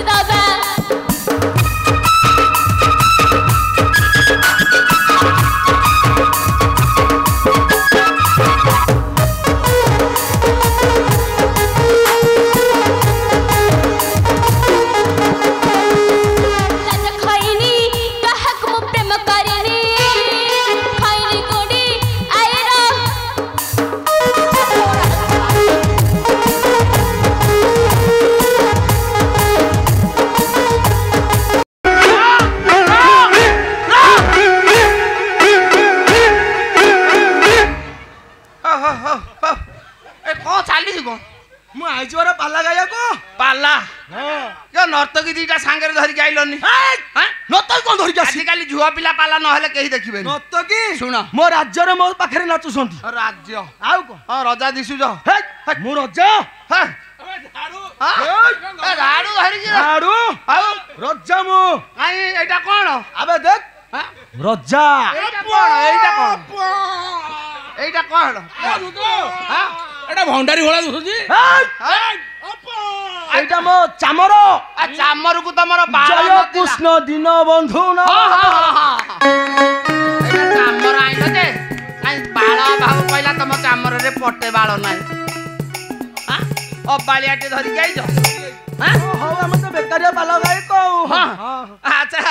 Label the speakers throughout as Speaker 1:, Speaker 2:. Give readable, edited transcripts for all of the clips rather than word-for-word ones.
Speaker 1: दबा
Speaker 2: नर्तकी दीटा सांगे धरिक आइलनी
Speaker 3: नर्तकी कौन धरिक आसी
Speaker 2: आजिकल झुआ पिला पाला नहले केही देखिबे
Speaker 3: नर्तकी
Speaker 2: सुन
Speaker 3: मो राज्य रे मो पाखरे नाचुसंती
Speaker 2: राज्य
Speaker 3: आउ को
Speaker 2: हां राजा दिसु जो
Speaker 3: मो राजा
Speaker 2: हे झाड़ू धरि कि
Speaker 3: झाड़ू
Speaker 2: आउ
Speaker 3: राजा मो
Speaker 2: आई एटा कोन
Speaker 3: अबे देख राजा
Speaker 2: एटा कोन एटा कोन
Speaker 4: हां एटा भंडारी होला दुसुजी
Speaker 3: एटा मो चामर
Speaker 2: आ चामर को तमरो बाळ
Speaker 3: जय कृष्ण दिन बंधु न
Speaker 2: एटा चामर आइल जे काई बाळ भाव पहिला तम चामर रे पटे बाळ नाही हां ओ बालियाटे धरि गई जो हां
Speaker 3: हो हम तो बेकारिया बाल गाय को
Speaker 2: हां अच्छा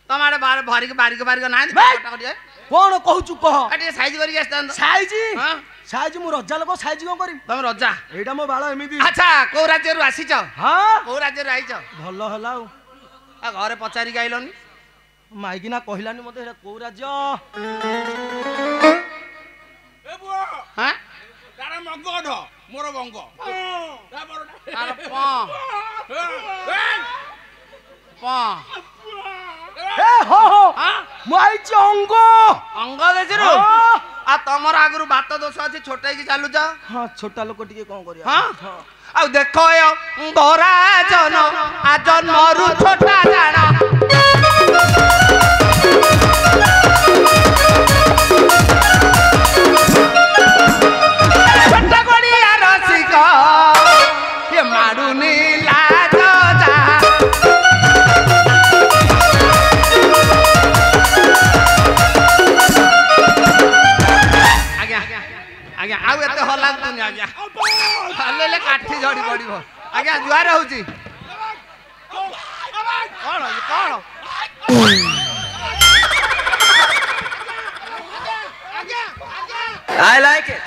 Speaker 2: तमारे बार बारी के नाही कटा करिए
Speaker 3: कोन कहू छु कह
Speaker 2: एटे साइज करी आस्तान
Speaker 3: साइज
Speaker 2: हां
Speaker 3: साइज मु रजा लोक साइज कोन करी
Speaker 2: तम रजा
Speaker 3: एटा मो बाल एमिदी
Speaker 2: अच्छा को राज्य रु आसी छ
Speaker 3: हां
Speaker 2: को राज्य रु आइ छ
Speaker 3: भलो हला
Speaker 2: आ घरे पचारी गाइलनी
Speaker 3: माइकिना कहिलानी मते एटा को राज्य
Speaker 4: ए बुआ
Speaker 2: हां
Speaker 4: तारा मगड मोर बंग
Speaker 2: तार प
Speaker 3: ए हो
Speaker 2: हां
Speaker 3: माइ चंग
Speaker 2: अंग देजरु आ तमर आगरु बात दोष अछि छोटाई की चालू जा
Speaker 3: हां छोटा लोक टिके कोन करिया
Speaker 2: हां आ देखो यो बरा जन आ जन्मरु छोटा जाना छोटा गड़िया रसिक ये माडुनी लाज जा आज्ञा आउ एते हला दुनी आज्ञा हलेले काठी झड़ी पड़िबो आज्ञा जुआर होउची कोन
Speaker 3: I like it.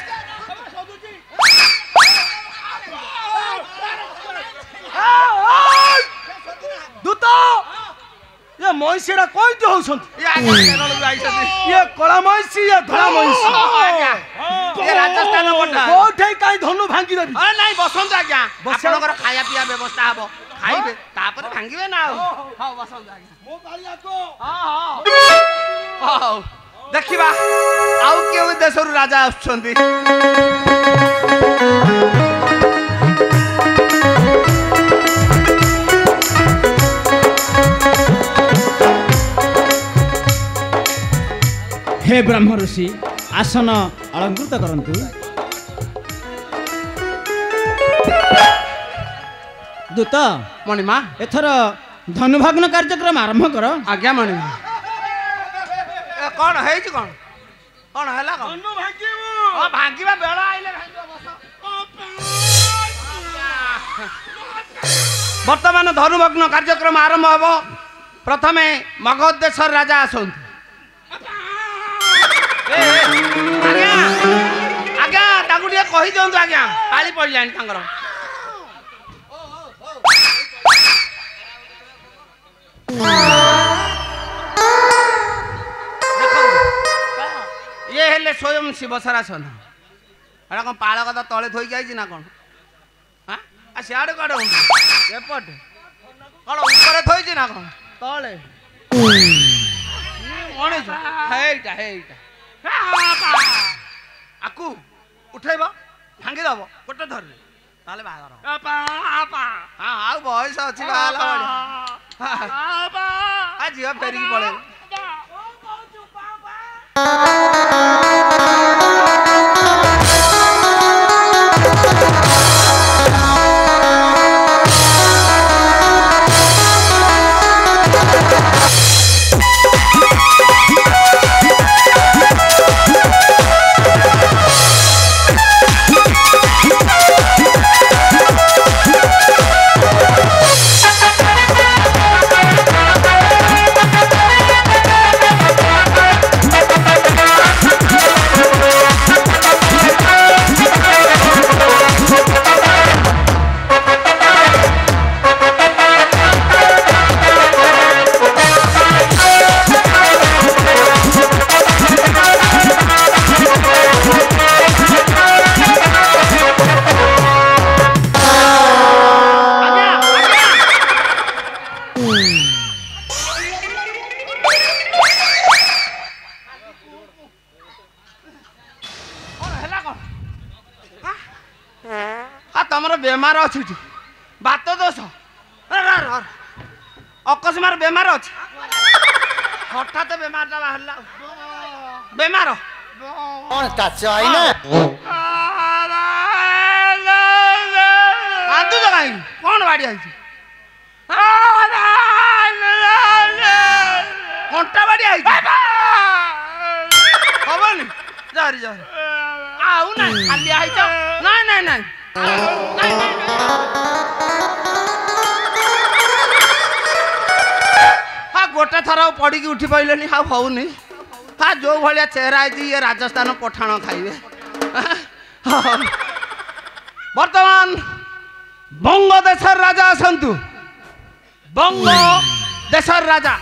Speaker 3: दूता ये मइसेरा कोइ दे होसंत ये कला मइसी ये धला मइसी
Speaker 2: ये राजस्थान बटा
Speaker 3: कोठे काई धनु भांगी देबी
Speaker 2: अरे नाही बसंत आज्ञा आपनकर खाया पिया व्यवस्था हबो खाइबे तापर भांगिबे ना हां बसंत आज्ञा
Speaker 3: मो बालिया को
Speaker 2: हां हां देखिबा आउ केउ देशरु राजा आछंती
Speaker 5: हे ब्रह्म ऋषि आसन अलंकृत करंतु दूत
Speaker 2: मणिमा
Speaker 5: एथर धनुभाग्न कार्यक्रम आरंभ कर
Speaker 2: आज्ञा मणिमा ए कोन हेइ छि कोन हला कोन
Speaker 3: धनु भांगीबू
Speaker 2: ओ भांगिबा बेला आइले भांगिबा बस वर्तमान धनुभग्न कार्यक्रम आरंभ हबो प्रथमे मगध देशर राजा आसंत आज्ञा आज्ञा ताकू टिके कहि दियंतु आज्ञा पाली पड़िलानी तांगर ये हेले स्वयं शिवसरा सन एटा कोन पाळ कथा तळे थोई जाईछि ना कोन हां आ सियाडे काडे हुंदी एपट कोन ऊपर थोईछि ना कोन तळे कोणे छ हेइटा आकु उठेबो भांगी दबो कोटे धरले ताले बागर आपा आपा हां आउ बयस अछि बाला आपा आ जिया फेरी पळे ବେମାର ଅଛି ଏଠି ବାତ ଦୋଷ ଅକସ୍ମାର ବେମାର ଅଛି ହଠାତ୍ ବେମାରଟା ବାହାରିଲା ବେମାର କାନ୍ଦୁଛ କାହିଁକି କ'ଣ ବାଡ଼ି ହେଇଛି କଣ୍ଟା ବାଡ଼ି ହେଇଛି ହବନି ଜରି ଜରି ଆଉ ନାଇଁ ଖାଲି ହେଇଛ ନାଇଁ ନାଇଁ ନାଇଁ ହଁ ଗୋଟେ ଥର ଆଉ ପଡ଼ିକି ଉଠି ପାଇଲେନି ଆଉ ହଉନି ହଁ ଯୋଉ ଭଳିଆ ଚେହେରା ହେଇଛି ଇଏ ରାଜସ୍ଥାନ ପଠାଣ ଖାଇବେ ବର୍ତ୍ତମାନ ବଙ୍ଗ ଦେଶର ରାଜା ଆସନ୍ତୁ ବଙ୍ଗ ଦେଶର ରାଜା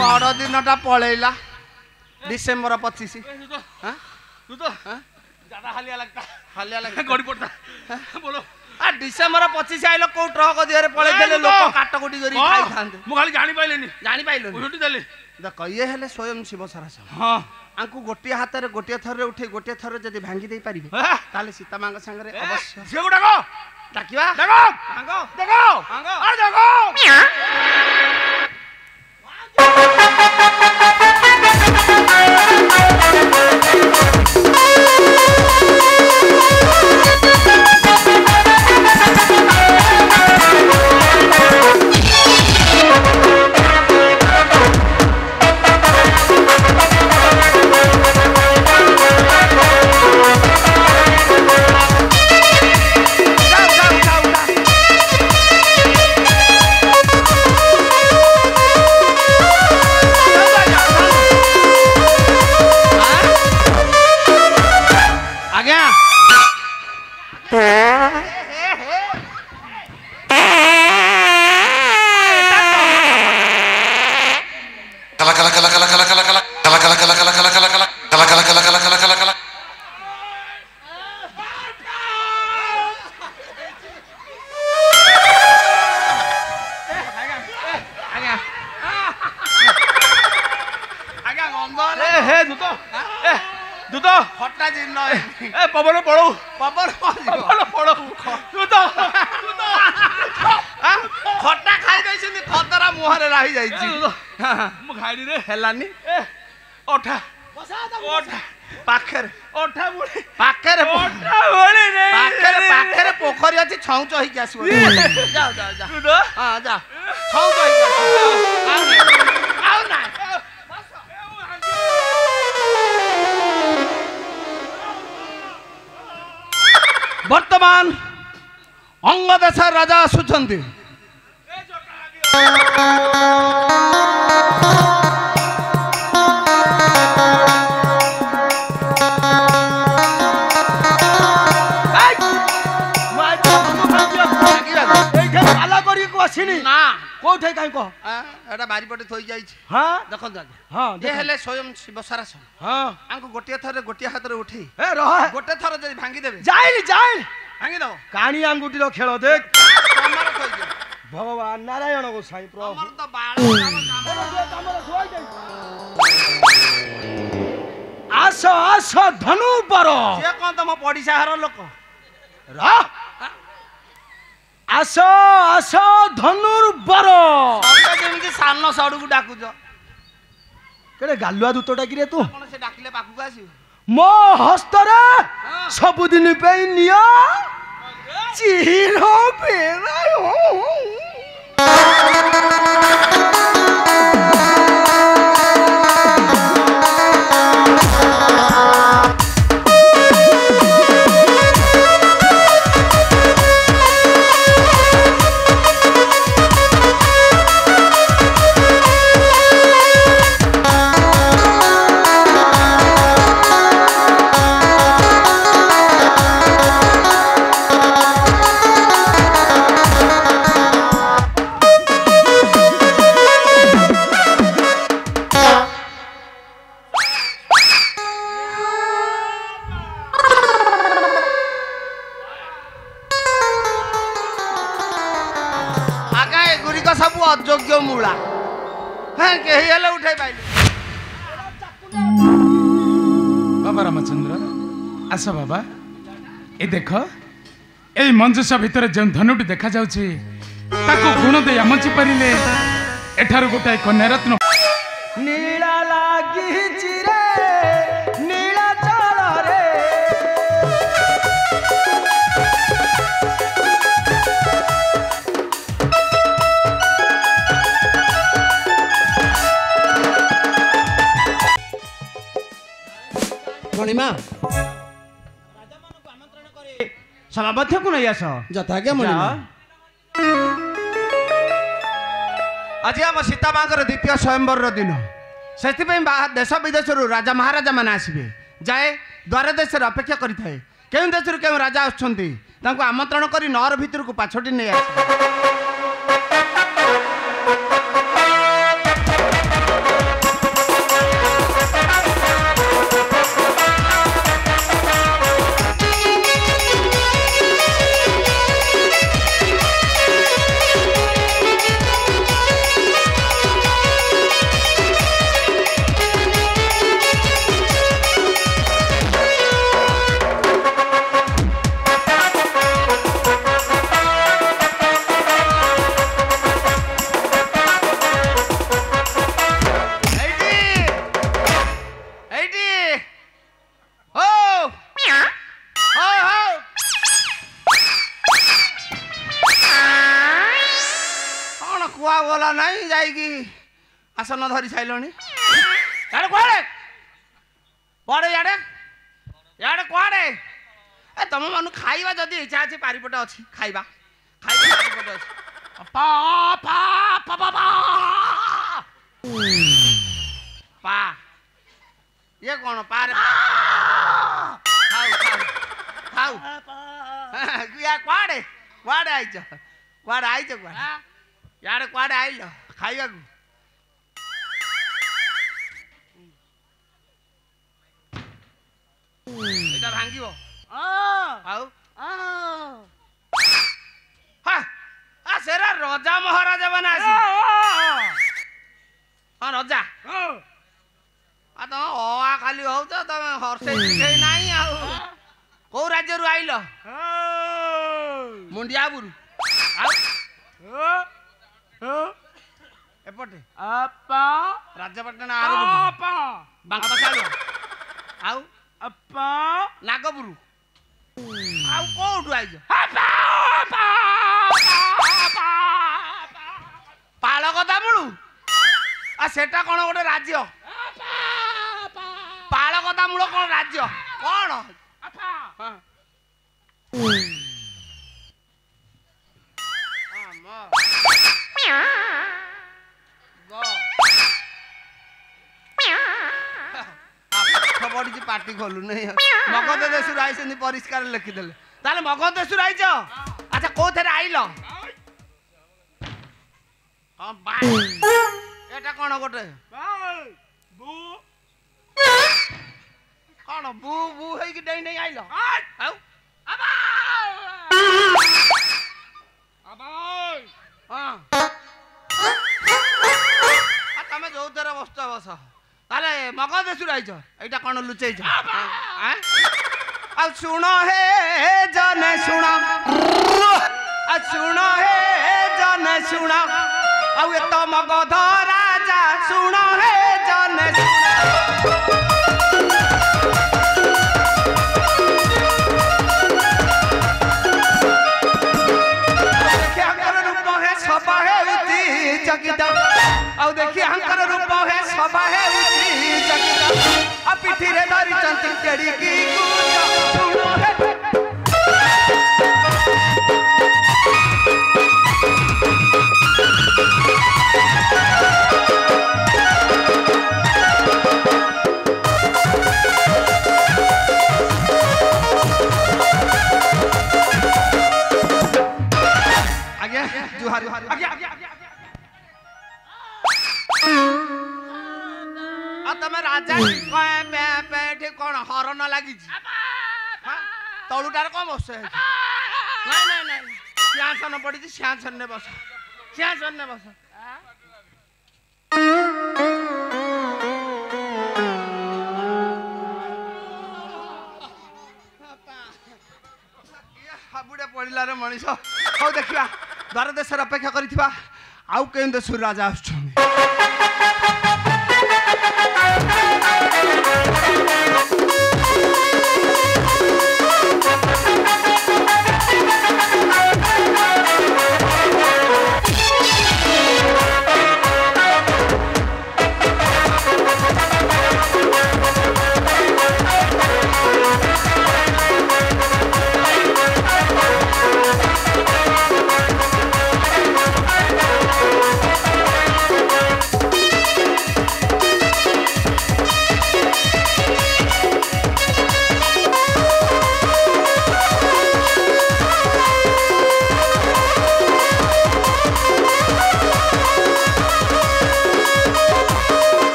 Speaker 2: ବଡ଼ ଦିନଟା ପଳେଇଲା ଡିସେମ୍ବର 25 ଡିସେମ୍ବର 25 ଆଇଲ କୋଉ ଟ୍ରକ ଦିହରେ ପଳେଇଥିଲେ ଲୋକ କାଟକୁଟି କରି ଖାଇଥାନ୍ତେ
Speaker 4: ମୁଁ ଖାଲି ଜାଣିପାରିଲିନି
Speaker 2: ଜାଣିପାରିଲନି ଦେଖ ଇଏ ହେଲେ ସ୍ୱୟଂ ଶିବ ସରାସ ଆଙ୍କୁ ଗୋଟିଏ ହାତରେ ଗୋଟିଏ ଥରରେ ଉଠେଇ ଗୋଟିଏ ଥରରେ ଯଦି ଭାଙ୍ଗି ଦେଇ ପାରିବେ ତାହେଲେ ସୀତାମାଙ୍କ ସାଙ୍ଗରେ ଅବଶ୍ୟ
Speaker 4: ଝିଅକୁ ଡାକ
Speaker 2: ଡାକିବା
Speaker 4: ପବନ ପଳଉ
Speaker 2: ଖଟା ଖାଇ ଦେଇଛନ୍ତି ଖତରା ମୁହଁରେ ରହି ଯାଇଛି
Speaker 4: ମୁଁ ଖାଇଲିରେ
Speaker 2: ହେଲାନି
Speaker 4: ଅଠା
Speaker 2: ପାଖରେ
Speaker 4: ପାଖରେ
Speaker 2: ପୋଖରୀ ଅଛି ଛଉଁଚ ହେଇକି ଆସିବ ଯାଅ ଯା ଛଉଁଚ ହେଇକି ଆସିବ ଆଉ ନାଇଁ ବର୍ତ୍ତମାନ ଅଙ୍ଗ ଦେଶର ରାଜା ଆସୁଛନ୍ତି
Speaker 3: ଆସିନି ନା କୋଉଠି କାଇଁ କହ
Speaker 2: ଏଟା ବାରିପଟେ ଥୋଇ ଯାଇଛି ଦେଖନ୍ତୁ ଆଜ୍ଞା ଏ ହେଲେ ସ୍ୱୟଂ ଶିବ ସରାସ ଆଙ୍କୁ ଗୋଟିଏ ଥରରେ ଗୋଟିଏ ହାତରେ ଉଠେଇ ଗୋଟେ ଥର ଯଦି ଭାଙ୍ଗି ଦେବେ
Speaker 3: ଯାଇନି
Speaker 2: ଭାଙ୍ଗି ଦବ
Speaker 3: କାଣି ଆଙ୍ଗୁଠିର ଖେଳ ଦେଖ ଭଗବାନ ନାରାୟଣ ଗୋସାଇଁ ପ୍ରଭୁ ଆସ ଆସ ଧନୁ ପର
Speaker 2: ସିଏ କଣ ତମ ପଡିଶା ଘର ଲୋକ
Speaker 3: ଆସ ଆସ ଧନୁର୍ବର
Speaker 2: ଯେମିତି ସାନ ସଡୁକୁ ଡାକୁଛ
Speaker 3: କେଡେ ଗାଲୁଆ ଦୂତଟା କିରେ ତୁ
Speaker 2: କଣ ସେ ଡାକିଲେ ପାଖକୁ ଆସିବ
Speaker 3: ମୋ ହସ୍ତରେ ସବୁଦିନ ପାଇଁ ନିଅ ଚିର ବେଳାୟ
Speaker 2: तो सब अयोग्य मूला हाँ कही हेले उठाई पाइले
Speaker 1: बाबा रामचंद्र आस बाबा ए देख ए मंजुषा भितर जो धनुटी देखा जाउची ताको गुण दे आमची परिले एठार गोटाए कन्यारत्न
Speaker 3: नीला लागी चिरे नीला चल रे
Speaker 2: मणिमा
Speaker 5: सभापति को नहीं आस
Speaker 2: ଯଥାଜ୍ଞା ମଣିମା ଆଜି ଆମ ସୀତା ମାଙ୍କର ଦ୍ୱିତୀୟ ସ୍ୱୟଂବରର ଦିନ ସେଥିପାଇଁ ଦେଶ ବିଦେଶରୁ ରାଜା ମହାରାଜା ମାନେ ଆସିବେ ଯାଏ ଦ୍ୱାର ଦେଶରେ ଅପେକ୍ଷା କରିଥାଏ କେଉଁ ଦେଶରୁ କେଉଁ ରାଜା ଆସୁଛନ୍ତି ତାଙ୍କୁ ଆମନ୍ତ୍ରଣ କରି ନଅର ଭିତରକୁ ପାଛୋଟି ନେଇ ଆସେ आसन धरी साइलनी यार कुआड़े पड़े याडे याडे कुआड़े ए तुम मन खाइबा जदी इच्छा अछि पारिपट अछि खाइबा खाइबा पारिपट अछि पा पा पा पा पा पा ये कोन पा रे खाओ खाओ खाओ या कुआड़े कुआड़े आइछ कुआड़े आइछ कुआड़े याडे कुआड़े आइलो खाइबा को এটা ভাঙিব আও হ্যাঁ আ সেরা রাজা মহারাজা মানে আসি হ্যাঁ রাজা আ তো অ খালি হউ তো তুমি হরসে শিখেই নাই আও কো রাজ্যরু আইলো মুন্ডিয়াবুরু আও এপটে আপা রাজ্যপটনা আরো আপা বাঙ্কা চালু আও अपा नागपुरु आउ कोठु आइज अपा अपा पालक दामुळु आ सेटा कोन गोटे राज्य पालक दामुळ कोन राज्य कोन अपा बड़ी पार्टी खोलू नहीं मगध देश आई परिष्कार लिखिदेले ताले मगध देश आईच अच्छा कोथे आइल हाँ एटा कौन गोटे कौन बू बू है डई नहीं आइल तमें जो तेरा बस बस ताले मगध देश आईच एटा कौन लुचेच सुन हे जने सुन सुन हे जने सुन आउ एत मगध राजा सुन हे जने रूप है सभा है चकित आउ देखिए हंकर रूप है सभा है आ पिठी रे धरी चंती केड़ी की सुनो है आगे जुहार आगे आगे आगे तमें राजा कौन हरण लगी तलुटार कौन बस नहीं नहीं नहीं सिंहासन पड़ी सिंहासन ने बस सिंहासन बस हाबुड़े पड़िलार मनीष हौ देखा द्वार देश अपेक्षा कर आउ के देश राजा आसुछन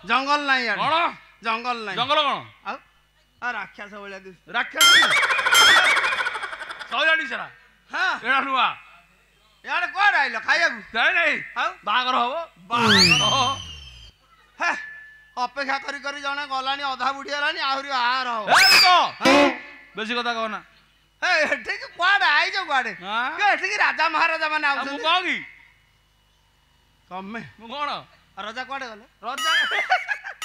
Speaker 2: जंगल नहीं यार
Speaker 4: कौन
Speaker 2: जंगल नहीं
Speaker 4: जंगल कौन
Speaker 2: आ राक्षस भलिया दिस
Speaker 4: राक्षस सौजानी सरा
Speaker 2: हां
Speaker 4: एड़ा नुआ
Speaker 2: यार कोड आइलो खाइबू
Speaker 4: जाय नहीं
Speaker 2: हां
Speaker 4: बागर हबो
Speaker 2: बागर हे अपेक्षा करी करी जने गलानी आधा बुढी हलानी आहुरी आहार हो
Speaker 4: ए तो बेसी कथा कहना
Speaker 2: हे ठीक कोड आइ जो कोडे
Speaker 4: हां
Speaker 2: के ठीक राजा महाराजा माने
Speaker 4: मु
Speaker 2: आउछन
Speaker 4: कहगी
Speaker 2: तमे
Speaker 4: मु कोन
Speaker 2: राजा कोडे गले
Speaker 4: राजा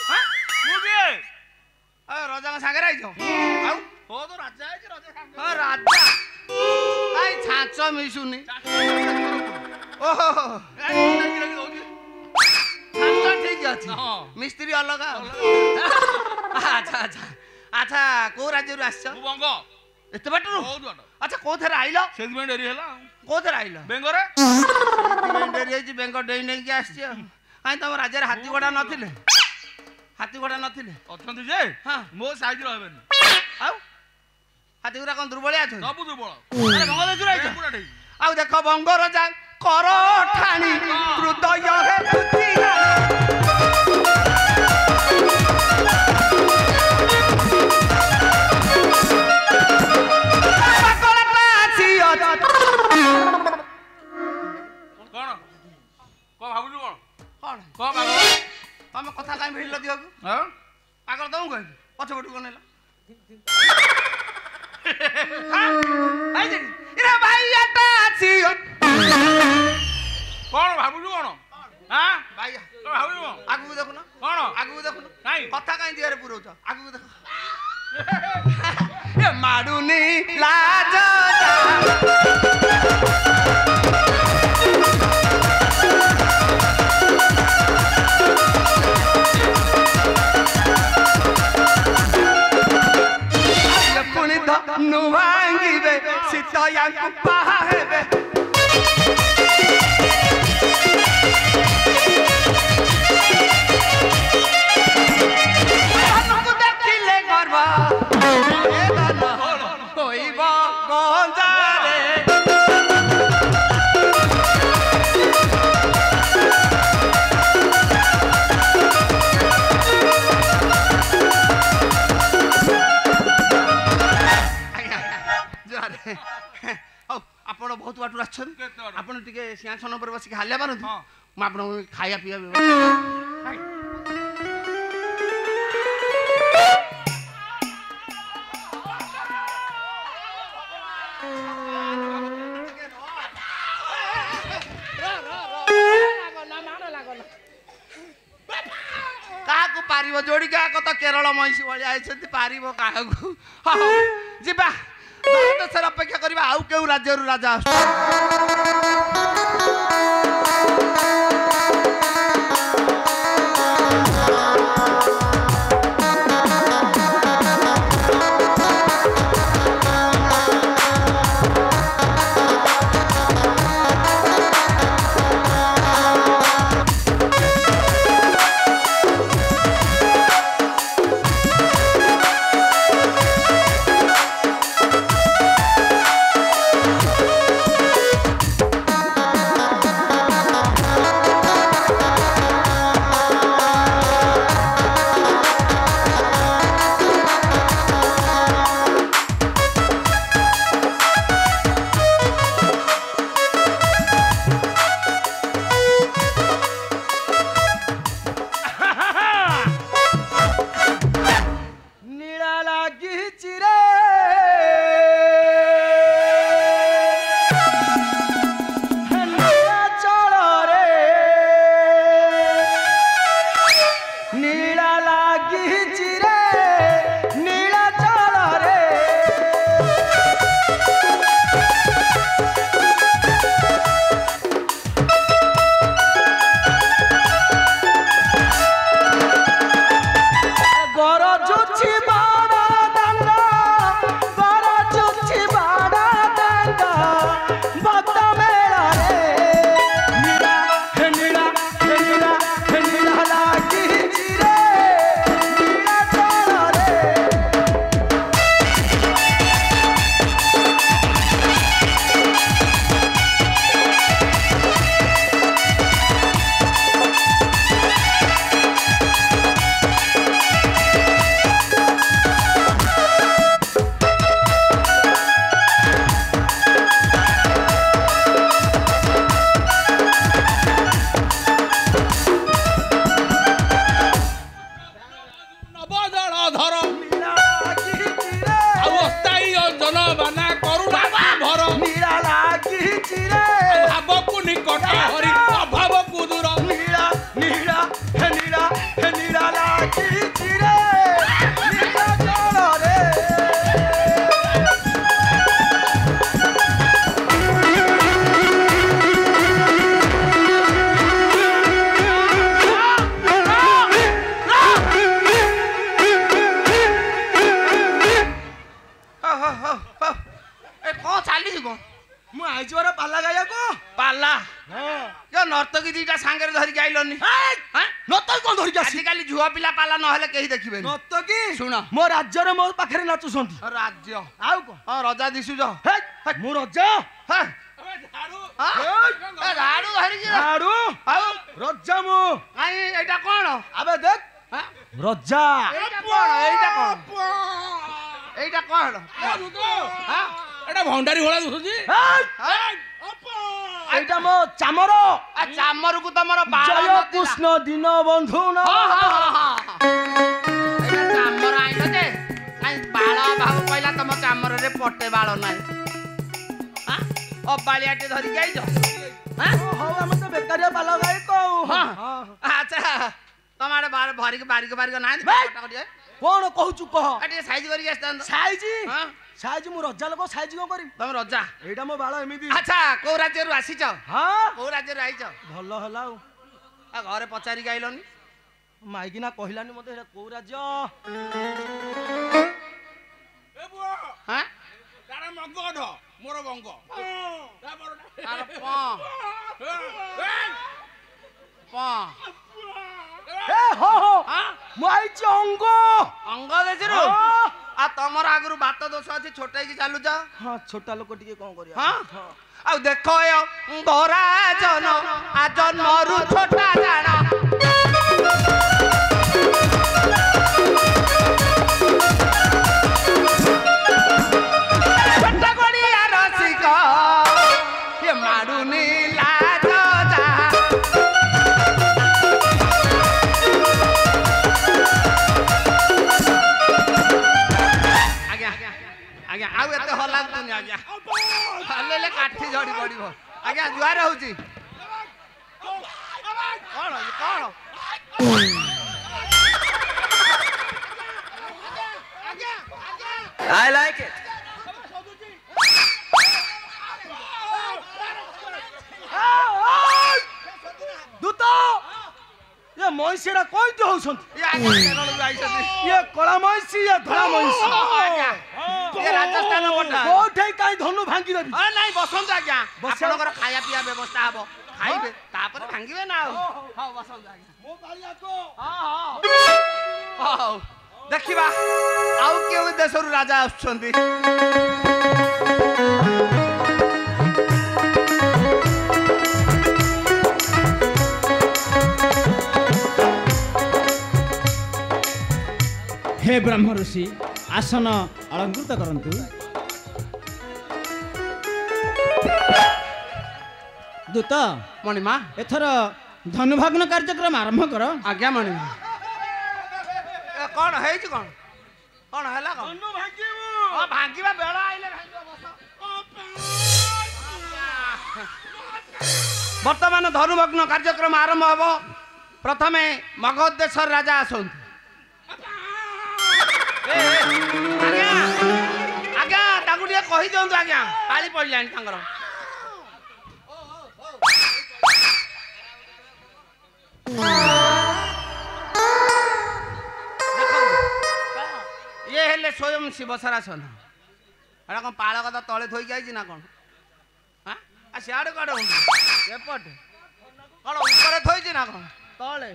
Speaker 4: हां मु के
Speaker 2: ए राजा का संगे आइछो आउ
Speaker 4: हो तो राजा है कि राजा सांग
Speaker 2: ओ राजा आई छाछ मिसुनी ओहो छाछ ठीक अछि
Speaker 4: हां
Speaker 2: मिस्त्री अलग अच्छा अच्छा अच्छा को राज्य रु आछो
Speaker 4: मु बंग
Speaker 2: एते बाटरू
Speaker 4: बहुत बाट
Speaker 2: अच्छा को थरे आइलो
Speaker 4: सेज में डेरी हला
Speaker 2: को थरे आइलो
Speaker 4: बेंगरे
Speaker 2: बेंडरी है जी बेंग डेई नै के आछी आई तम राज्य हाथी घोड़ा नथिले हाथी घोड़ा नथिले
Speaker 4: अछंती जे
Speaker 2: हां
Speaker 4: मो साइज रहबेनी
Speaker 2: आउ हाथी घोड़ा कोन दुर्बलिया छ
Speaker 4: सब दुर्बल
Speaker 2: अरे बंग दे जुराइ छ
Speaker 4: पूरा ठीक
Speaker 2: आउ देखो बंग राजा कर ठाणी हृदय हे बुद्धि
Speaker 4: कौन को भाबुलु कौन
Speaker 2: कौन
Speaker 4: को बागर
Speaker 2: तमे कथा काई भिड़ दियो
Speaker 4: हां
Speaker 2: पागल दऊ कहि पछ पटु कोनेला हां आई जे रे भाई आटा छी
Speaker 4: कौन भाबुलु कौन हां
Speaker 2: भाई
Speaker 4: को भाबुलु कौन
Speaker 2: आगु देखुन
Speaker 4: कौन
Speaker 2: आगु देखुन
Speaker 4: काई
Speaker 2: कथा काई दियारे पुरो छ आगु देख ए माडुनी लाज पुनि धनु भांगिबे सीतया पाहा हेबे हमको देखिले गरबा ए दाना होइबा गंजारे ଆପଣ ବହୁତ ବାଟରୁ ଆସିଛନ୍ତି ଆପଣ ଟିକେ ସିଂହାସନ ଉପରେ ବସିକି ହାଲିଆ ମାରନ୍ତୁ ମୁଁ ଆପଣଙ୍କୁ ଖାଇବା ପିଇବା ବ୍ୟବସ୍ଥା କାହାକୁ ପାରିବ ଯୋଡ଼ି କାହାକୁ ତ କେରଳ ମହିଷୀ ଭଳିଆ ଆଇଛନ୍ତି ପାରିବ କାହାକୁ ହଉ ଯିବା ଦେଶରେ ଅପେକ୍ଷା କରିବା ଆଉ କେଉଁ ରାଜ୍ୟରୁ ରାଜା ଆସୁଛନ୍ତି
Speaker 3: ନତ କଣ ଧରିକି ଆସି
Speaker 2: ଆଜିକାଲି ଝୁଅ ପିଲା ପାଲା ନହେଲେ କେହି ଦେଖିବେନି।
Speaker 3: ନତ କି
Speaker 2: ଶୁଣ
Speaker 3: ମୋ ରାଜ୍ୟରେ ମୋ ପାଖରେ ନାଚୁଛନ୍ତି।
Speaker 2: ରାଜ୍ୟ
Speaker 3: ଆଉ କଣ
Speaker 2: ହଁ ରଜା ଦିଶୁଛ।
Speaker 3: ମୁଁ ରଜା
Speaker 2: ଝାଡୁ ଧରିକି
Speaker 3: ଝାଡୁ
Speaker 2: ଆଉ
Speaker 3: ରଜା ମୁଁ
Speaker 2: କାଇଁ ଏଇଟା କଣ?
Speaker 3: ଆବେ ଦେଖ
Speaker 2: ହଁ?
Speaker 3: ରଜା
Speaker 2: ଏଇଟା କଣ? ଏଇଟା କଣ? ଏଇଟା କଣ? ହଁ?
Speaker 4: ଏଟା ଭଣ୍ଡାରୀ ଭଳିଆ ଦୁସୁଛି।
Speaker 3: ଏଇଟା ମୋ ଚାମର
Speaker 2: ଚାମରକୁ ତମର ବାଳ
Speaker 3: ଜୟ
Speaker 2: ନଥିଲା।
Speaker 3: କୃଷ୍ଣ ଦିନ ବନ୍ଧୁ ନ
Speaker 2: ଏଇଟା ଚାମର ଆଇନ ଯେ କାଇଁ ବାଳ ଅଭାବ କହିଲା ତମ ଚାମରରେ ପଟେ ବାଳ ନାହିଁ। ଅବାଳିଆଟେ ଧରିକି ଆଇଛ।
Speaker 3: ହଉ ଆମେ ତ ବେକାରିଆ ପାଲ ଗାଈ କଉ
Speaker 2: ଆଚ୍ଛା ତମ ଆଡେ ବାରିକ ନାହାନ୍ତି?
Speaker 3: କଣ କହୁଛୁ କହ
Speaker 2: ଟିକେ ସାଇଜ କରିକି ଆସିଥାନ୍ତ।
Speaker 3: ସାଇଜି
Speaker 2: ହଁ?
Speaker 3: ସାଇଜି ମୁଁ ରଜା ଲୋକ ସାଇଜି କଣ କରିବି
Speaker 2: ତମେ ରଜା।
Speaker 3: ଏଇଟା ମୋ ବାଳ ଏମିତି
Speaker 2: ଆଚ୍ଛା କୋଉ ରାଜ୍ୟରୁ ଆସିଛ?
Speaker 3: ହଁ
Speaker 2: କୋଉ ରାଜ୍ୟରୁ ଆଇଛ?
Speaker 3: ଭଲ ହେଲା ଆଉ
Speaker 2: ଆଉ ଘରେ ପଚାରିକି ଆଇଲନି?
Speaker 3: ମାଇକିନା କହିଲାନି ମତେ ଏଇଟା କୋଉ ରାଜ୍ୟ
Speaker 4: ଏ ପୁଅ
Speaker 2: ହଁ?
Speaker 4: ତାର ମଗଧ ମୋର ବଙ୍ଗ।
Speaker 2: ଆର ପଁ
Speaker 3: ହೋ
Speaker 2: ହଁ?
Speaker 3: ମୁଁ ଆଇଛି ଅଙ୍ଗ
Speaker 2: ଅଙ୍ଗ ଦେଶରୁ ଆଉ ତମର ଆଗରୁ ବାତ ଦୋଷ ଅଛି ଛୋଟେଇକି ଚାଲୁଛ।
Speaker 3: ହଁ ଛୋଟା ଲୋକ ଟିକେ କଣ କରିବା
Speaker 2: ହଁ? ଆଉ ଦେଖ ଗରା ଜନ ଆ ଜନ୍ମରୁ ଛୋଟା ଜାଣ ଛୋଟ ଗଡ଼ିଆ ରସିକ ଏ ମାଡୁନି ଲାଜ ଯାହା ଆଜ୍ଞା ଆଉ ଏତେ ହଲାନ୍ତୁନି ଆଜ୍ଞା ହଲେଇଲେ କାଠି ଝଡ଼ି ପଡ଼ିବ। ଆଜ୍ଞା ଜୁହାର ହଉଛି। କଣ କଣ
Speaker 3: I like it ଦୂତ ଏ ମଇଁଷିଟା କଇଁତି ହଉଛନ୍ତି ଇଏ କଳା ମଇଁଷି ଇଏ ଧଳା ମଇଁଷି
Speaker 2: ରାଜସ୍ଥାନ ପଟା
Speaker 3: କୋଉଠି କାଇଁ ଧନୁ ଭାଙ୍ଗି ଦେବି
Speaker 2: ନାଇଁ ବସନ୍ତୁ ଆଜ୍ଞା
Speaker 3: ବସ।
Speaker 2: ଆପଣଙ୍କର ଖାଇବା ପିଇବା ବ୍ୟବସ୍ଥା ହବ ଖାଇବେ ତାପରେ ଭାଙ୍ଗିବେ ନା ଆଉ ହଉ ବସନ୍ତୁ ଆଜ୍ଞା
Speaker 3: ମୋ ବାଳିଆକ
Speaker 2: ହଉ ଦେଖିବା ଆଉ କେଉଁ ଦେଶରୁ ରାଜା ଆସୁଛନ୍ତି।
Speaker 5: ହେ ବ୍ରହ୍ମ ଋଷି ଆସନ ଅଳଙ୍କୃତ କରନ୍ତୁ। ଦୂତ
Speaker 2: ମଣିମା
Speaker 5: ଏଥର ଧନୁଭାଗ୍ନ କାର୍ଯ୍ୟକ୍ରମ ଆରମ୍ଭ କର।
Speaker 2: ଆଜ୍ଞା ମଣିମା କଣ ହେଇଛି କଣ କଣ ହେଲା କଣ
Speaker 3: ଧନୁ ଭାଙ୍ଗିବୁ
Speaker 2: ଭାଙ୍ଗିବା ବେଳ ଆଇଲେ ଭାଙ୍ଗିବ ବସ। ବର୍ତ୍ତମାନ ଧନୁଭଗ୍ନ କାର୍ଯ୍ୟକ୍ରମ ଆରମ୍ଭ ହବ। ପ୍ରଥମେ ମଗଧ ଦେଶର ରାଜା ଆସନ୍ତୁ। ଆଜ୍ଞା ଆଜ୍ଞା ତାଙ୍କୁ ଟିକେ କହିଦିଅନ୍ତୁ ଆଜ୍ଞା ପାଳି ପଡ଼ିଲାଣି ତାଙ୍କର। ଇଏ ହେଲେ ସ୍ୱୟଂ ଶିବସରାସନ। ଏଟା କଣ ପାଳ କଥା ତଳେ ଥୋଇକି ଆଇଛି ନା କଣ? ସିଆଡେ କୁଆଡେ ଏପଟେ କଣ ଉପରେ ଥୋଇଛି ନା କଣ ତଳେ?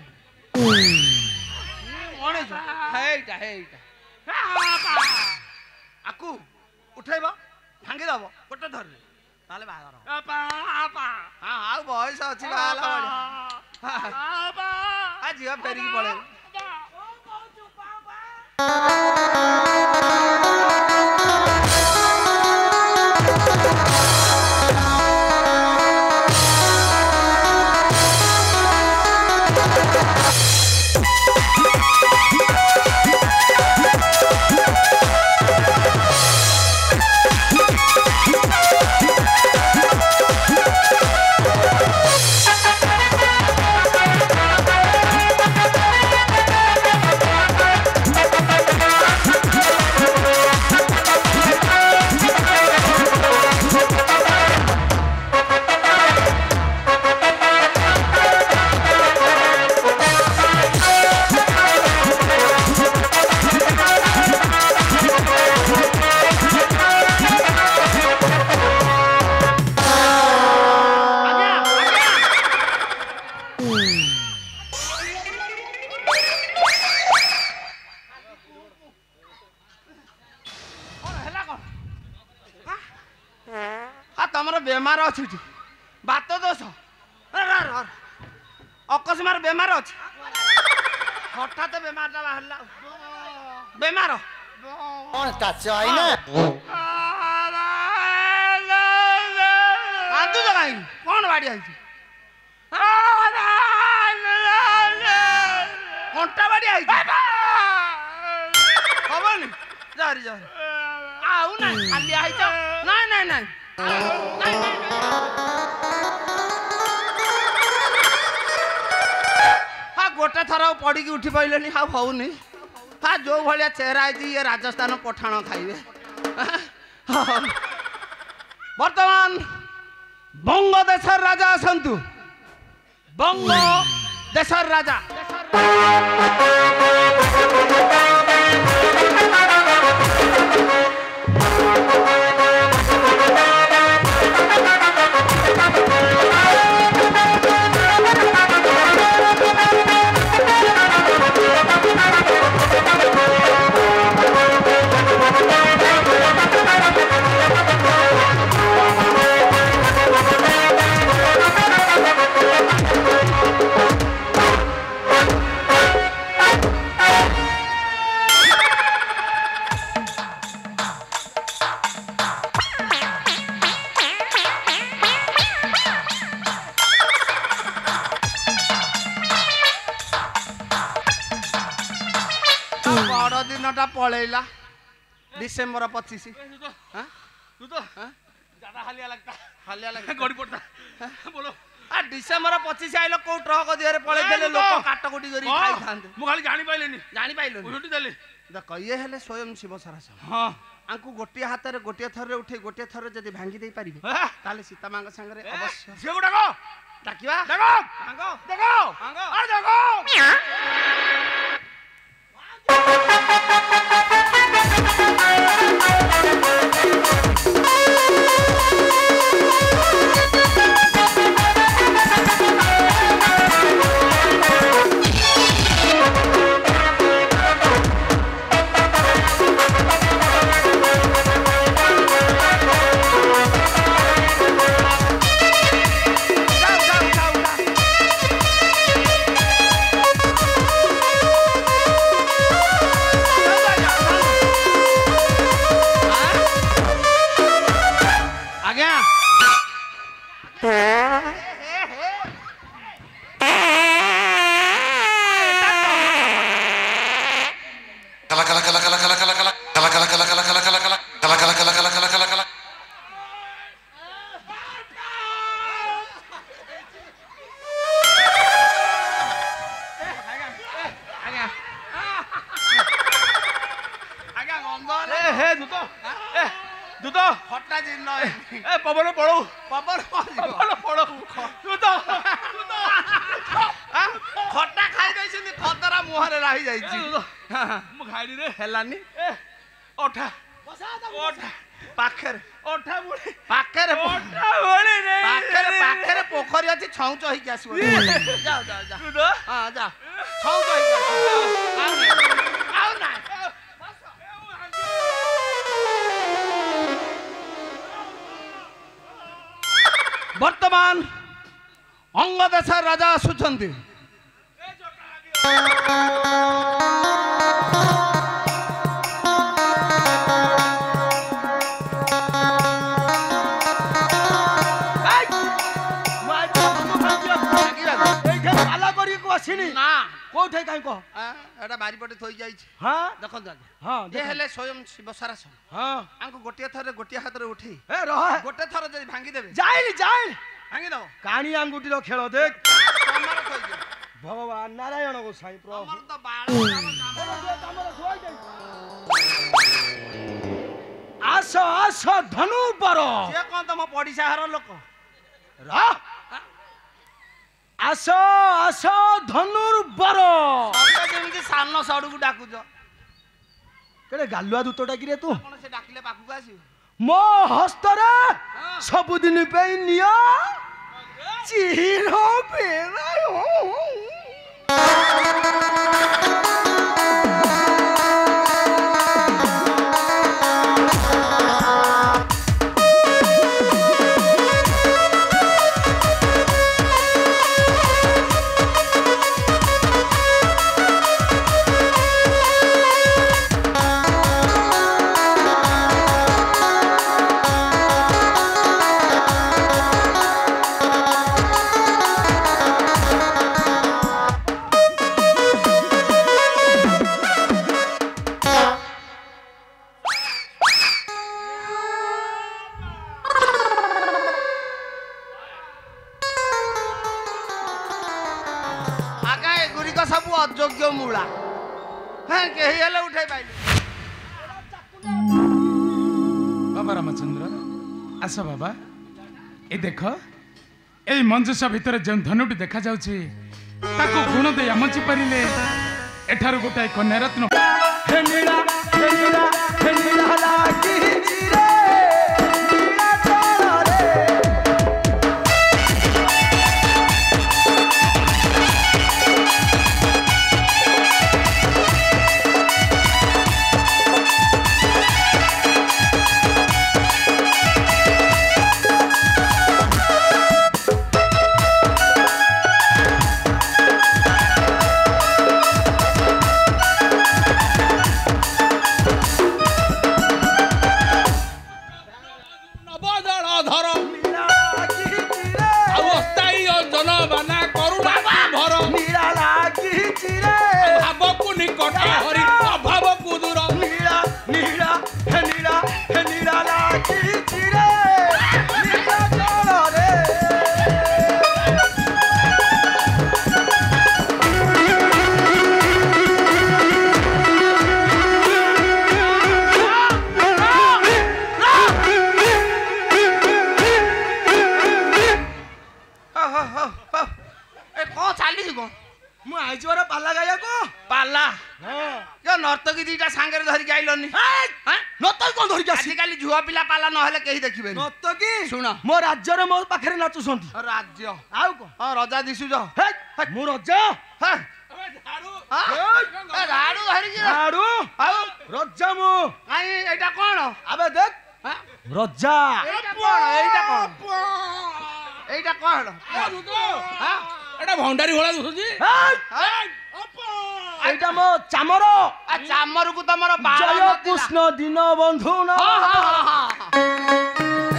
Speaker 2: ହେଇଟା ହେଇଟା ଆକୁ ଉଠେଇବ ଭାଙ୍ଗିଦବ ଗୋଟେ ଧରିଲେ ତାହେଲେ ବାହାଘର। ହଁ ଆଉ ବୟସ ଅଛି ବାହାହେଲା ଭଳିଆ ଝିଅ ଫେରିକି ପଳେଇବ। ବେମାର ଅଛି ଏଠି ବାତ ଦୋଷ ଅକସ୍ମାର ବେମାର ଅଛି ହଠାତ୍ ବେମାରଟା ବାହାରିଲା ବେମାର
Speaker 6: କଣ କାଚ ଆଇନା
Speaker 2: କାନ୍ଦୁଛ କାହିଁକି କଣ ବାଡି ହେଇଛି କଣ୍ଟା ବାଡି ହେଇଛି ହବନି ଜରି ଜରି ଆଉ ନାଇଁ ଖାଲିଆ ହେଇଛ ନାଇଁ ନାଇଁ ନାଇଁ ହଁ ଗୋଟେ ଥର ପଡ଼ିକି ଉଠି ପାଇଲେନି ଆଉ ହଉନି ହଁ ଯୋଉ ଭଳିଆ ଚେହେରା ହେଇଛି ଇଏ ରାଜସ୍ଥାନ ପଠାଣ ଖାଇବେ ବର୍ତ୍ତମାନ ବଙ୍ଗ ଦେଶର ରାଜା ଆସନ୍ତୁ ବଙ୍ଗ ଦେଶର ରାଜା ବଡ଼ ଦିନଟା ପଳେଇଲା ଡିସେମ୍ବର 25 ଡିସେମ୍ବର 25 ଆଇଲ କୋଉ ଟ୍ରକ ଦିହରେ ପଳେଇଥିଲେ ଲୋକ କାଟକୁଟି କରି ଖାଇଥାନ୍ତେ
Speaker 4: ମୁଁ ଖାଲି ଜାଣିପାରିଲିନି
Speaker 2: ଜାଣିପାରିଲନି
Speaker 4: ଉଠି ଦେଲି
Speaker 2: ଦେଖ ଇଏ ହେଲେ ସ୍ୱୟଂ ଶିବ ସାରାସ
Speaker 4: ହଁ
Speaker 2: ଆଙ୍କୁ ଗୋଟିଏ ହାତରେ ଗୋଟିଏ ଥରରେ ଉଠେଇ ଗୋଟିଏ ଥରରେ ଯଦି ଭାଙ୍ଗି ଦେଇ ପାରିବେ ତାହେଲେ ସୀତା ମାଙ୍କ ସାଙ୍ଗରେ ଅବଶ୍ୟ
Speaker 4: ଝିଅକୁ ଡାକ
Speaker 2: ଡାକିବା
Speaker 4: ଡାକ ଡାକ ଆରେ ଡାକ पवन पड़ो
Speaker 2: ପବନ
Speaker 4: पवन पड़ो तू तो
Speaker 2: ଖଟା ଖାଇ ଦେଇଛନ୍ତି ଖଦରା ମୁହଁରେ ରହି ଯାଇଛି
Speaker 4: ମୁଁ ଖାଇଲି ରେ
Speaker 2: ହେଲାନି
Speaker 4: ଅଠା ଅଠା
Speaker 2: ପାଖରେ
Speaker 4: ଅଠା ବୁଢୀ
Speaker 2: ପାଖରେ
Speaker 4: ଅଠା ବୁଢୀ ରେ
Speaker 2: ପାଖରେ ପୋଖରୀ ଅଛି ଛଉଁଚ ହେଇକି ଆସିବ ଯାଅ ଯାଅ ଯାଅ
Speaker 4: ତୁ ତ
Speaker 2: ହଁ ଯାଅ ଛଉଁଚ ହେଇକି ଆସିବ ଆଉ ନାଇଁ ବର୍ତ୍ତମାନ ଅଙ୍ଗ ଦେଶର ରାଜା ଆସୁଛନ୍ତି
Speaker 3: ଆସିନି
Speaker 2: ନା
Speaker 3: କୋଉଠି କାହିଁ କହ
Speaker 2: ଏଟା ବାରିପଟେ ଥୋଇ ଯାଇଛି
Speaker 3: ହଁ
Speaker 2: ଦେଖନ୍ତୁ ଆଜ୍ଞା
Speaker 3: ହଁ
Speaker 2: ଏ ହେଲେ ସ୍ୱୟଂ ଶିବ ସାରାସ
Speaker 3: ହଁ
Speaker 2: ଆଙ୍କୁ ଗୋଟିଏ ଥରରେ ଗୋଟିଏ ହାତରେ ଉଠେଇ
Speaker 3: ଏ ରହ
Speaker 2: ଗୋଟେ ଥର ଯଦି ଭାଙ୍ଗିଦେବେ
Speaker 3: ଯାଇନି ଯାଇନି
Speaker 2: ଭାଙ୍ଗି ଦବ
Speaker 3: କାଣି ଆଙ୍ଗୁଠିର ଖେଳ ଦେଖ
Speaker 2: ତମର ଥୋଇଦିଅ
Speaker 3: ଭଗବାନ ନାରାୟଣ ଗୋସାଇଁ ପ୍ରଭୁ
Speaker 2: ତମର ତ ବାଳ
Speaker 3: ଆସ ଆସ ଧନୁ ବର
Speaker 2: ସିଏ କଣ ତମ ପଡିଶା ଘର ଲୋକ
Speaker 3: ଆସ ଆସ ଧନୁର ବର
Speaker 2: ତମେ ଯେମିତି ସାନ ସଡୁକୁ ଡାକୁଛ
Speaker 3: କେଡେ ଗାଲୁଆ ଦୂତଟା କିରେ ତୁ
Speaker 2: କଣ ସେ ଡାକିଲେ ପାଖକୁ ଆସିବ
Speaker 3: ମୋ ହସ୍ତରେ ସବୁଦିନ ପାଇଁ ନିଅ ଚିର ବେଳାୟ
Speaker 2: ଅଯୋଗ୍ୟ ମୂଳା ହଁ କେହି ହେଲେ ଉଠେଇ ପାଇଲି
Speaker 1: ବାବା ରାମଚନ୍ଦ୍ର ଆସ ବାବା ଏ ଦେଖ ଏଇ ମଞ୍ଜୁଷା ଭିତରେ ଯେଉଁ ଧନୁଟି ଦେଖାଯାଉଛି ତାକୁ ଗୁଣ ଦେଇ ଆମଞ୍ଚି ପାରିଲେ ଏଠାରୁ ଗୋଟାଏ କନ୍ୟାରତ୍ନ
Speaker 2: नर्तकी दीटा सांगे धरिक आइलनी
Speaker 3: नर्तकी कौन धरिक आसी
Speaker 2: आजिकल झुआ पिला पाला नहले केही देखिबे
Speaker 3: नर्तकी
Speaker 2: सुन
Speaker 3: मो राज्य रे मो पाखरे नाचुसंती
Speaker 2: राज्य
Speaker 3: आउ को
Speaker 2: हां रजा दिसुज
Speaker 3: मो रजा
Speaker 2: हां राडू धरिक
Speaker 3: राडू
Speaker 2: आउ
Speaker 3: रजा मो
Speaker 2: आई एटा कोन
Speaker 3: अबे देख रजा
Speaker 2: एटा कोन हां
Speaker 4: एटा भंडारी घोड़ा दुसुजी
Speaker 3: एटा मो चामर
Speaker 2: आ चामर को तमर बाळ
Speaker 3: जय कृष्ण दिन बंधु न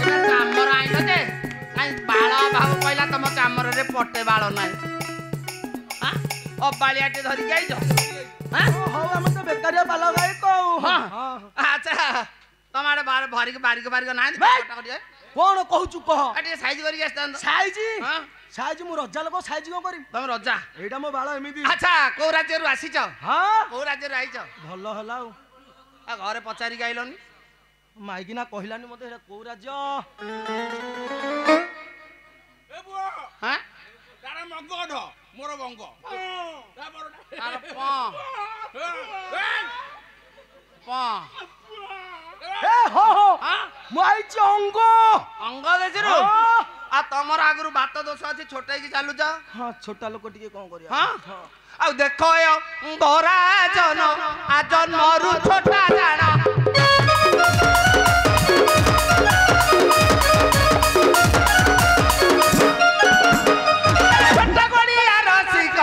Speaker 2: एटा चामर आइलो जे काई बाळ भाव पहिला तम चामर रे पटे बाळ नाही हां ओ बाळियाटे धरि जाई जो हां
Speaker 3: हो हम तो बेकारिया बाल गाय को
Speaker 2: हां अच्छा तमारे बार भारी के नाही पटा करिए
Speaker 3: कोन कहू कह
Speaker 2: अटे साइज करी आस्तान
Speaker 3: साइज
Speaker 2: हां
Speaker 3: साइज मु रजा लोक साइज को करी
Speaker 2: तम रजा
Speaker 3: एटा मो बाल एमिदी
Speaker 2: अच्छा को राज्य रु आसी छ
Speaker 3: हां
Speaker 2: को राज्य रु आई छ
Speaker 3: भलो हला
Speaker 2: आ घरे पचारी गाइलोनी
Speaker 3: माइकिना कहिलानी मते एटा को राज्य
Speaker 4: ए बुआ
Speaker 2: हां
Speaker 4: तारा मंगड मोर बंग
Speaker 2: तार प
Speaker 3: ए हो
Speaker 2: हां
Speaker 3: मु आई छ
Speaker 2: अंग देजरु आ तमर आगरु बात दोष अछि छोटाई की चालू जा
Speaker 3: हां छोटा लोक टिके कोन करिया
Speaker 2: हां आ देखो यो गोरा जन आ जन्मरु छोटा जाना छोटा गोड़िया रसिक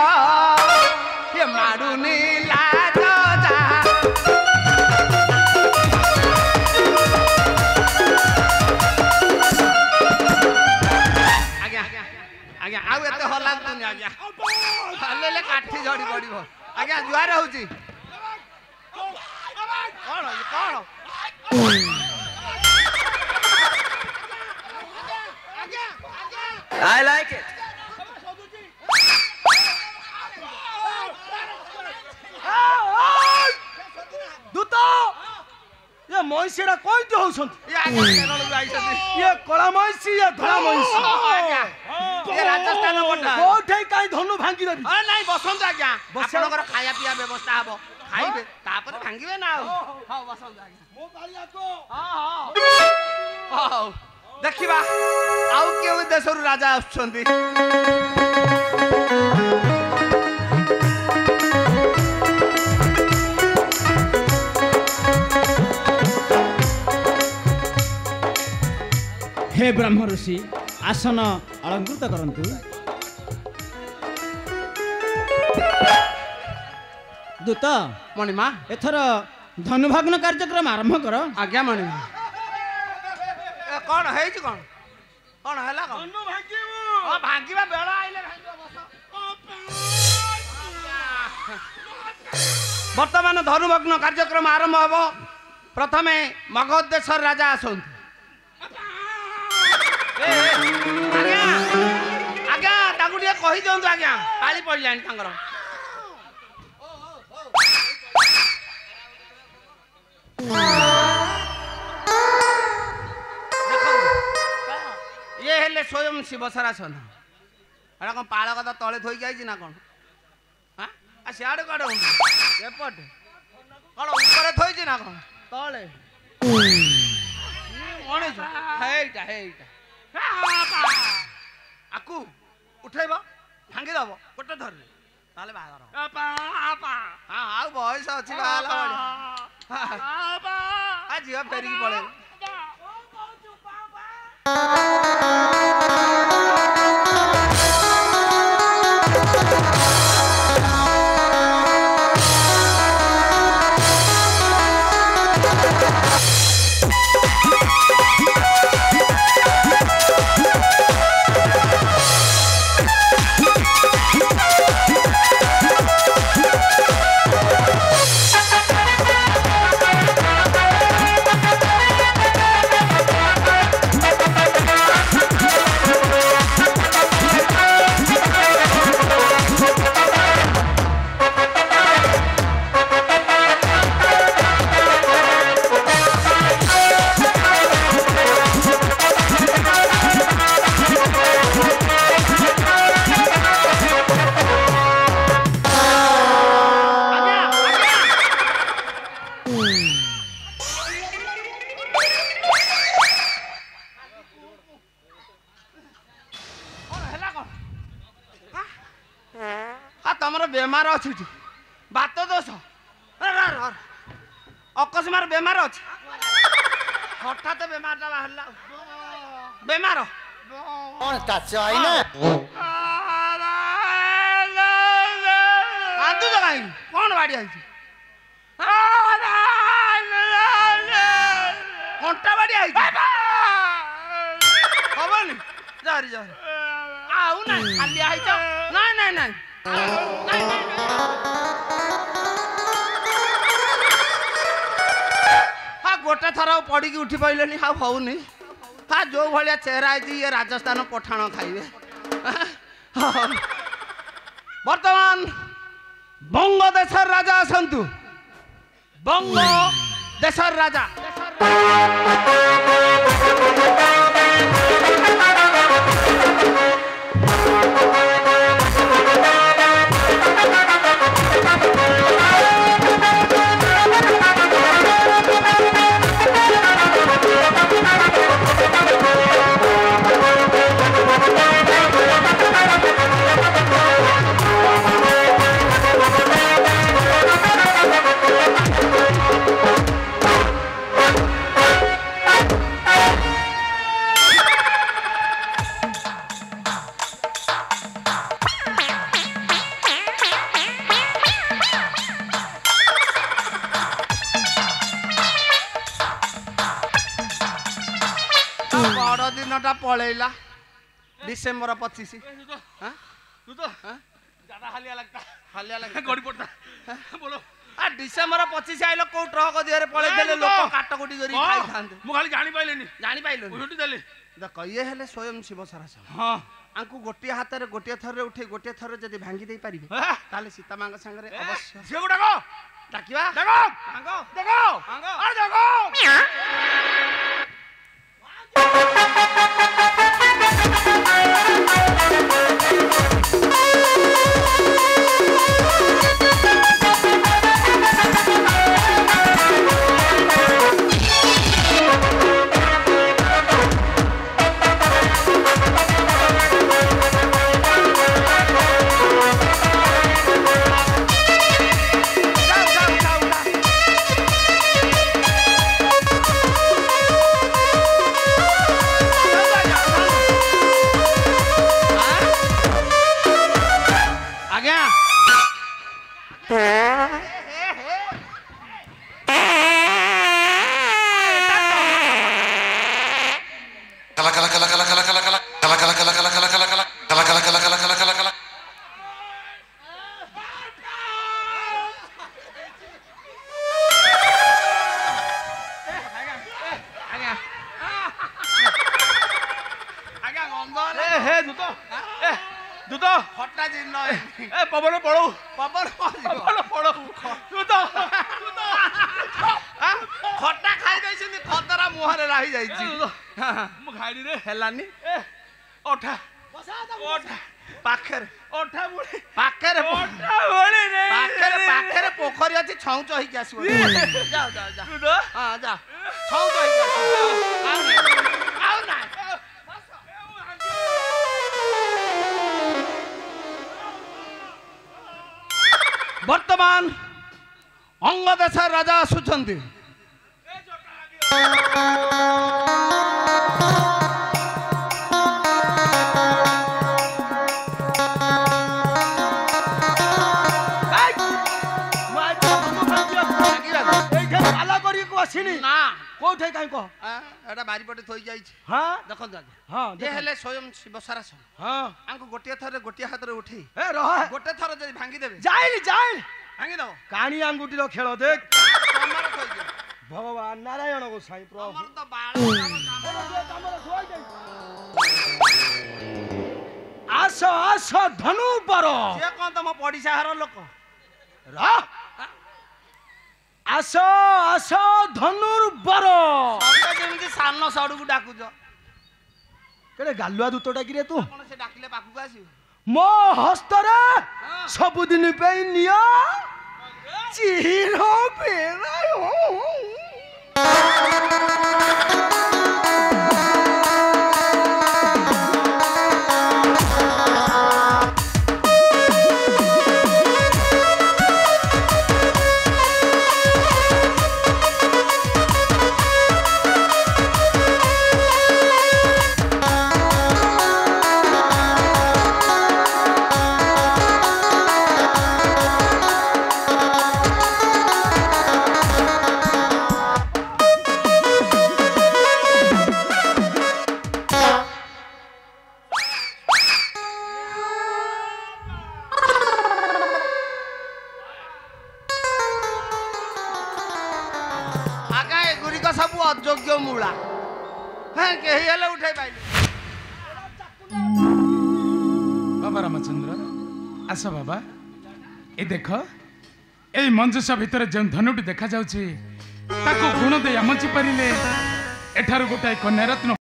Speaker 2: ये माडुनी लाज जा आज्ञा आउ एते हला दुनी आज्ञा हलेले काठी झड़ी पड़िबो आज्ञा जुआर होउची कोन
Speaker 3: आई लाइक इट दूतो ये मइसेरा कोइते होसंत
Speaker 2: ये आज्ञा केरल आइसथि
Speaker 3: ये कला मइसी ये धला मइसी
Speaker 2: आज्ञा ये राजस्थान कोठा
Speaker 3: कोठे काई धनु भांगी देबी
Speaker 2: हां नहीं बसंत आज्ञा
Speaker 3: बस
Speaker 2: आपनकर खाया पिया व्यवस्था हबो खाइबे तापर भांगिबे ना हां बसंत आज्ञा
Speaker 3: मो बालिया को
Speaker 2: हां देखिबा आउ केउ देशरु राजा आछंती
Speaker 5: हे ब्रह्म ऋषि आसन अलंकृत करंतु दूत
Speaker 2: मणिमा
Speaker 5: एथर धनुभाग्न कार्यक्रम आरंभ कर
Speaker 2: आज्ञा मणिमा कोन हेइ कोन कोन हला कोन
Speaker 3: धनु भांगीबो
Speaker 2: ओ भांगिबा बेला आइले भांगिबा बस वर्तमान धनुभग्न कार्यक्रम आरंभ हबो प्रथमे मगध देशर राजा आसंत आज्ञा आज्ञा ताकू टिके कहि दियंतु आज्ञा पाली पड़िलानि तांकर ସ୍ୱୟଂ ଶିବ ସରାସନ ଏଟା କ'ଣ ପାଳ କଥା ତଳେ ଥୋଇକି ଆଇଛି ନା କ'ଣ ସିଆଡ଼େ କୁଆଡ଼େ ହଉଛି ଏପଟେ କ'ଣ ଉପରେ ଥୋଇଛି ନା କ'ଣ ତଳେ ଗଣେଶ ହେଇଟା ହେଇଟା ଆକୁ ଉଠେଇବ ଭାଙ୍ଗିଦବ ଗୋଟେ ଥରରେ ତାହେଲେ ବାହାଘର ଆଉ ବୟସ ଅଛି ବାହାଘର ଝିଅ ଫେରିକି ପଳେଇବ ତମର ବେମାର ଅଛି ବାତ ଦୋଷ ଅକସ୍ମାର ବେମାର ଅଛି ହଠାତ୍ ବେମାରଟା ବାହାରିଲା ବେମାର
Speaker 6: କଣ କାଚ ଆଇନା
Speaker 2: କାନ୍ଦୁଛ କାହିଁକି କଣ ବାଡି ହେଇଛି କଣ୍ଟା ବାଡି ହେଇଛି ହବନି ଜରି ଜରି ଆଉ ନାଇଁ ଖାଲିଆ ହେଇଛ ନାଇଁ ନାଇଁ ନାଇଁ ଗୋଟେ ଥର ଆଉ ପଡ଼ିକି ଉଠି ପାଇଲେନି ଆଉ ହଉନି ଯୋଉ ଭଳିଆ ଚେହେରା ହେଇଛି ଇଏ ରାଜସ୍ଥାନ ପଠାଣ ଖାଇବେ ବର୍ତ୍ତମାନ ବଙ୍ଗ ଦେଶର ରାଜା ଆସନ୍ତୁ ବଙ୍ଗ ଦେଶର ରାଜା ବଡ଼ ଦିନଟା ପଳେଇଲା ଡିସେମ୍ବର 25 ଡିସେମ୍ବର 25 ଆଇଲ କୋଉ ଟ୍ରକ ଦିହରେ ପଳେଇଥିଲେ ଲୋକ କାଟକୁଟି କରି ଖାଇଥାନ୍ତେ
Speaker 4: ମୁଁ ଖାଲି ଜାଣିପାରିଲିନି
Speaker 2: ଜାଣିପାରିଲନି
Speaker 4: ଉଠୁଟି ଦେଲି
Speaker 2: ଦେଖ ଇଏ ହେଲେ ସ୍ୱୟଂ ଶିବ ସରାସନ
Speaker 4: ହଁ
Speaker 2: ଆଙ୍କୁ ଗୋଟିଏ ହାତରେ ଗୋଟିଏ ଥରରେ ଉଠେଇ ଗୋଟିଏ ଥରରେ ଯଦି ଭାଙ୍ଗି ଦେଇ ପାରିବେ ତାହେଲେ ସୀତା ମାଙ୍କ ସାଙ୍ଗରେ ଅବଶ୍ୟ
Speaker 4: ଝିଅକୁ ଡାକ
Speaker 2: ଡାକିବା
Speaker 4: ଡାକ ଡାକ ଆରେ ଡାକ पवन पड़ो
Speaker 2: पवन
Speaker 4: पड़ो
Speaker 2: खटा खाई खतरा मुहर रही
Speaker 4: खाई रे
Speaker 2: हेलानी
Speaker 4: ओठा ओठा
Speaker 2: पाखरे
Speaker 4: ओठा बुढ़ी
Speaker 2: पाखरे
Speaker 4: ओठा बुढ़ी नहीं
Speaker 2: पाखरे पाखरे पोखरी अछि छौंच होइके आसीबो जाओ जाओ जाओ
Speaker 4: तू तो
Speaker 2: हां जा छौंच होइके आसीबो आओ ना वर्तमान अंग देश राजा आसुचंती
Speaker 3: पाला करी को आसिनी
Speaker 2: ना
Speaker 3: कोठे काई को
Speaker 2: एटा बारी पटे थई जाई छी
Speaker 3: हां
Speaker 2: देखन जा
Speaker 3: हां
Speaker 2: ये हेले स्वयं शिव सरासन
Speaker 3: हां
Speaker 2: आंको गोटिया थरे गोटिया हाथ रे उठी
Speaker 3: ए रह
Speaker 2: गोटे थर जदी भांगी देबे
Speaker 3: जाइल जाइल
Speaker 2: भांगी दो
Speaker 3: काणी आंगुठी रो खेल देख
Speaker 2: तमर थई दे
Speaker 3: भगवान नारायण गोसाई प्रभु
Speaker 2: तमर तो बाळ
Speaker 3: आस आस धनु पर
Speaker 2: से कोन तम पडिसा हर लोक
Speaker 3: रा आस आस धनुर बर
Speaker 2: सबे जेमिति सामनो सडू को डाकू जो
Speaker 3: केड़े गालुआ दूतटा कि रे तू
Speaker 2: कोन से डाकिले पाखु आसी
Speaker 3: मो हस्तरे सबुदिन पे निया चिरो बेरायो
Speaker 2: सब अयोग्य मूला हाँ कही हेले उठाई पाइले
Speaker 1: बाबा रामचंद्र आस बाबा ए देख ए मंजुषा भितर जो धनुटी देखा जाउछि ताको गुण दे आमची परिले एठार गोटाए कन्यारत्न